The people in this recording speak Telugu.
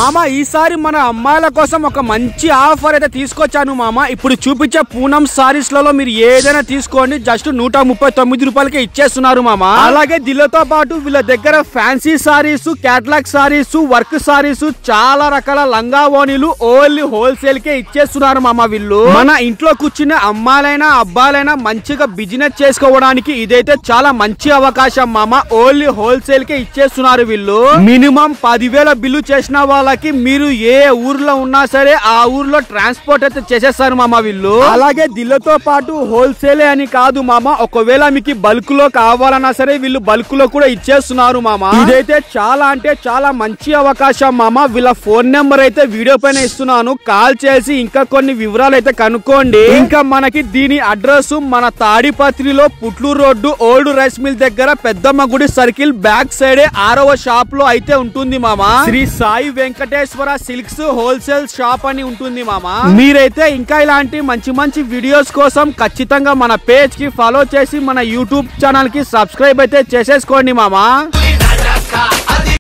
మామ ఈసారి మన అమ్మాయిల కోసం ఒక మంచి ఆఫర్ అయితే తీసుకొచ్చాను మామ. ఇప్పుడు చూపించే పూనం సారీస్ లలో మీరు ఏదైనా తీసుకోండి, జస్ట్ 139 రూపాయలకి ఇచ్చేస్తున్నారు మామ. అలాగే దీనితో పాటు వీళ్ళ దగ్గర fancy saris, catalogue saris, work saris, చాలా రకాల లంగా ఓణీలు ఓన్లీ హోల్సేల్ కే ఇచ్చేస్తున్నారు మామ. వీళ్ళు మన ఇంట్లో కూర్చునే అమ్మాయిలైనా అబ్బాయిలైనా మంచిగా బిజినెస్ చేసుకోవడానికి ఇదైతే చాలా మంచి అవకాశం మామ. ఓన్లీ హోల్సేల్ కే ఇచ్చేస్తున్నారు వీళ్ళు. మినిమం 10,000 బిల్లు చేసిన వాళ్ళకి మీరు ఏ ఊర్లో ఉన్నా సరే ఆ ఊర్లో ట్రాన్స్పోర్ట్ అయితే చేసేస్తారు మామ వీళ్ళు. అలాగే దీనితో పాటు హోల్సేల్ అని కాదు మామ, ఒకవేళ మీకు బల్క్ లో కావాలన్నా సరే వీళ్ళు బల్క్ లో కూడా ఇచ్చేస్తున్నారు మామ. ఇదైతే చాలా అంటే చాలా మంచి అవకాశం మామ. వీళ్ళ ఫోన్ నెంబర్ అయితే వీడియో పైన ఇస్తున్నాను, కాల్ చేసి ఇంకా కొన్ని వివరాలు అయితే కనుక్కోండి. ఇంకా మనకి దీని అడ్రస్ మన తాడిపత్రిలో Putluru road old rice mill దగ్గర పెద్దమ్మ గుడి సర్కిల్ బ్యాక్ సైడ్ 6వ షాప్ లో అయితే ఉంటుంది మామ. Shri Sai Venkateswara silks wholesale shop అని ఉంటుంది మామ. మీరైతే ఇంకా ఇలాంటి మంచి మంచి వీడియోస్ కోసం ఖచ్చితంగా మన పేజ్ కి ఫాలో చేసి మన యూట్యూబ్ ఛానల్ కి సబ్స్క్రైబ్ అయితే చేసేసుకోండి మామ.